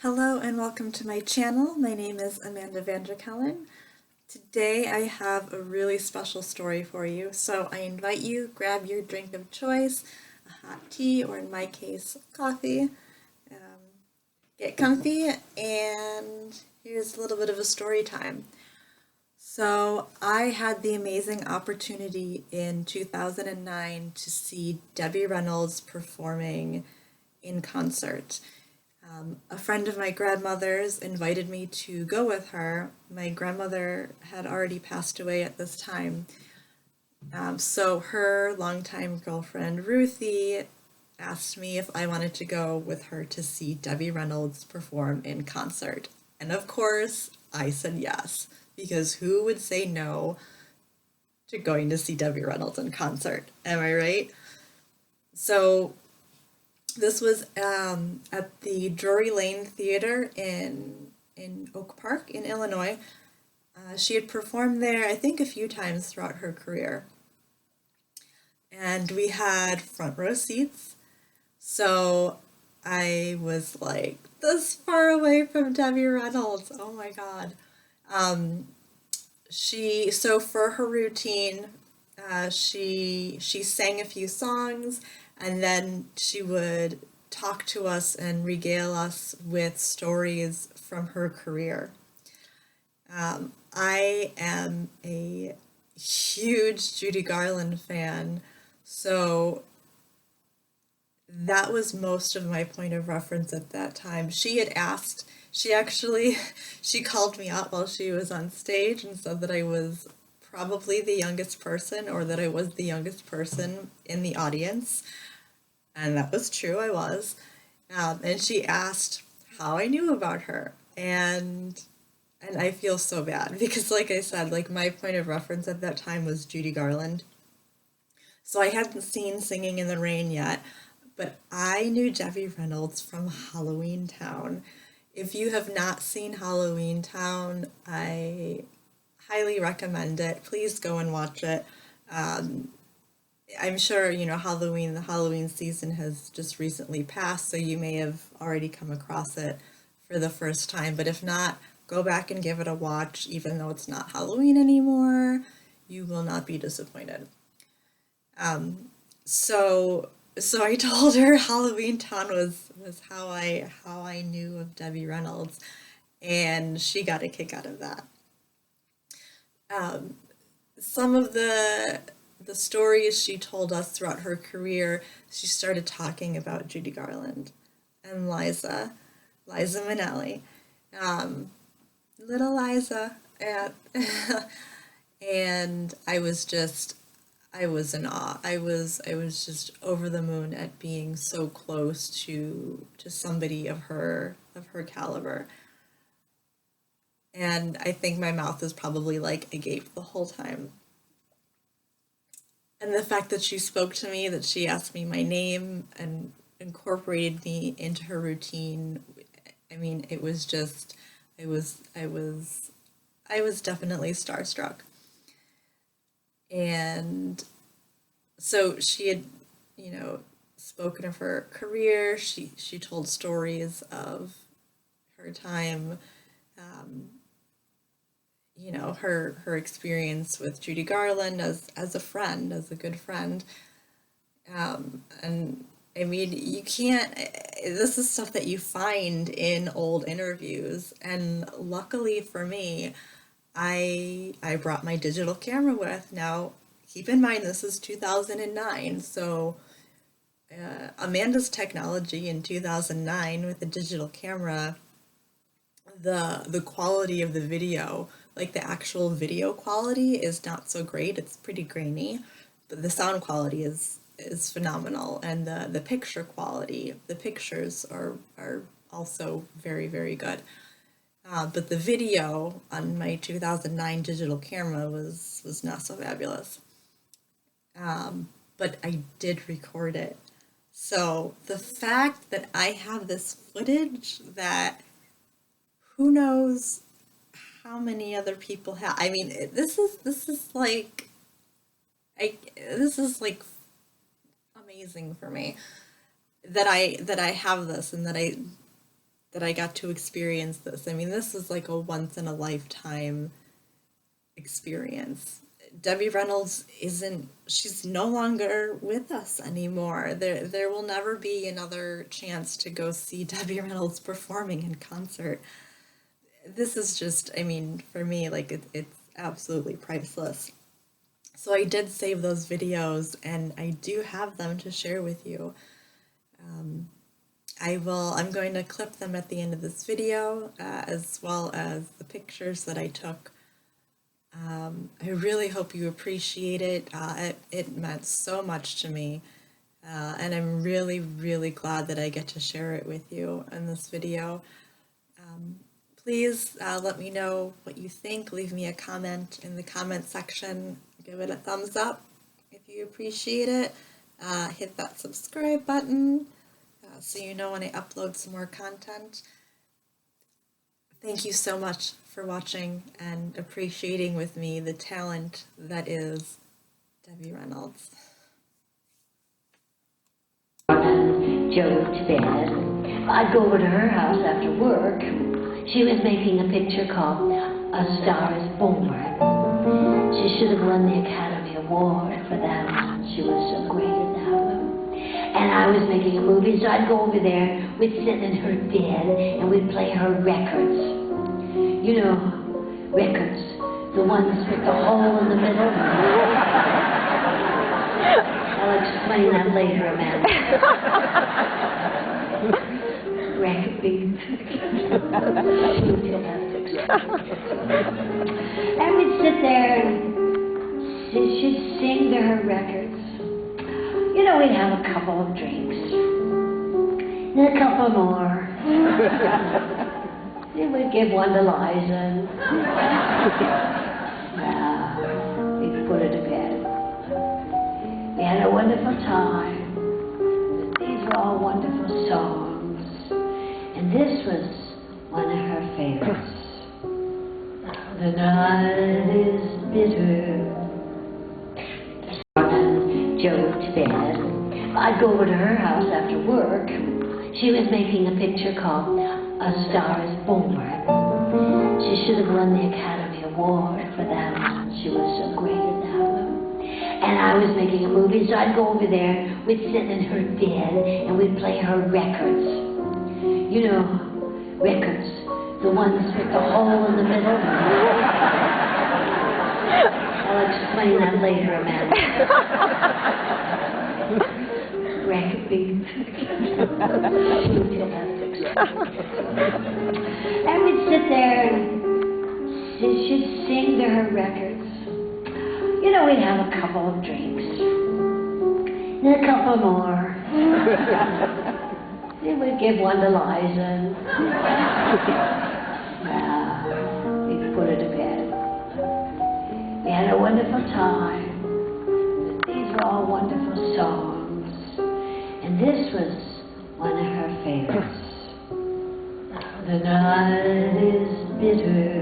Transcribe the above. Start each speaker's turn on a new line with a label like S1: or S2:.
S1: Hello and welcome to my channel. My name is Amanda Vanderkellen. Today I have a really special story for you, so I invite you grab your drink of choice, a hot tea, or in my case, coffee. Get comfy, and here's a little bit of a story time. So I had the amazing opportunity in 2009 to see Debbie Reynolds performing in concert. A friend of my grandmother's invited me to go with her. My grandmother had already passed away at this time. So her longtime girlfriend, Ruthie, asked me if I wanted to go with her to see Debbie Reynolds perform in concert. And of course, I said yes, because who would say no to going to see Debbie Reynolds in concert? Am I right? So this was at the Drury Lane Theater in Oak Park in Illinois. She had performed there, I think, a few times throughout her career. And we had front row seats. So I was like this far away from Debbie Reynolds. Oh my God. So for her routine, she sang a few songs, and then she would talk to us and regale us with stories from her career. I am a huge Judy Garland fan, so that was most of my point of reference at that time. She called me out while she was on stage and said that I was probably the youngest person, or that I was the youngest person in the audience. And that was true, I was. And she asked how I knew about her. And I feel so bad because, like I said, like my point of reference at that time was Judy Garland. So I hadn't seen Singing in the Rain yet, but I knew Debbie Reynolds from Halloween Town. If you have not seen Halloween Town, I highly recommend it. Please go and watch it. I'm sure, the Halloween season has just recently passed, so you may have already come across it for the first time. But if not, go back and give it a watch, even though it's not Halloween anymore. You will not be disappointed. So so I told her Halloween Town was how I knew of Debbie Reynolds, and she got a kick out of that. Some of the stories she told us throughout her career, she started talking about Judy Garland and Liza Minnelli, little Liza, and and I was in awe. I was just over the moon at being so close to somebody of her caliber. And I think my mouth was probably like agape the whole time. And the fact that she spoke to me, that she asked me my name and incorporated me into her routine, I mean, it was just, I was definitely starstruck. And so she had, spoken of her career. She told stories of her time, her experience with Judy Garland as a friend, as a good friend. And I mean, you can't, this is stuff that you find in old interviews. And luckily for me, I brought my digital camera with. Now, keep in mind, this is 2009, so Amanda's technology in 2009 with a digital camera, the quality of the video, like the actual video quality, is not so great. It's pretty grainy, but the sound quality is phenomenal, and the picture quality, the pictures are also very, very good. But the video on my 2009 digital camera was not so fabulous. But I did record it. So the fact that I have this footage that who knows how many other people have. I mean, this is like this is like amazing for me that I have this, and that that I got to experience this. I mean, this is like a once in a lifetime experience. Debbie Reynolds she's no longer with us anymore. There will never be another chance to go see Debbie Reynolds performing in concert. This is just, I mean, for me, like it's absolutely priceless. So I did save those videos and I do have them to share with you. I'm going to clip them at the end of this video, as well as the pictures that I took. I really hope you appreciate it. It meant so much to me, and I'm really, really glad that I get to share it with you in this video. Please let me know what you think. Leave me a comment in the comment section. Give it a thumbs up if you appreciate it. Hit that subscribe button so you know when I upload some more content. Thank you so much for watching and appreciating with me the talent that is Debbie Reynolds.
S2: Joe to bed. I'd go over to her house after work. She was making a picture called A Star is Born. She should have won the Academy Award for that one. She was so great in that one. And I was making a movie, so I'd go over there, we'd sit in her bed, and we'd play her records. You know, records, the ones with the hole in the middle. I'll explain that later, Amanda. Record beans. And we'd sit there, and she'd sing to her records. You know, we'd have a couple of drinks, and a couple more. And we'd give one to Liza. Well, we'd put her to bed. We had a wonderful time. These were all wonderful songs. And this was one of her favorites. The night is bitter. Joe to bed. I'd go over to her house after work. She was making a picture called A Star is Born. She should have won the Academy Award for that one. She was so great in that one. And I was making a movie, so I'd go over there, we'd sit in her bed, and we'd play her records. You know, records, the ones with the hole in the middle. I'll explain that later, Amanda. Record beans. And we'd sit there, and she'd sing to her records. You know, we'd have a couple of drinks, and a couple more. And we'd give one to Liza. Well, we'd put her to bed. We had a wonderful time. These were all wonderful songs. And this was one of her favorites. The night is bitter.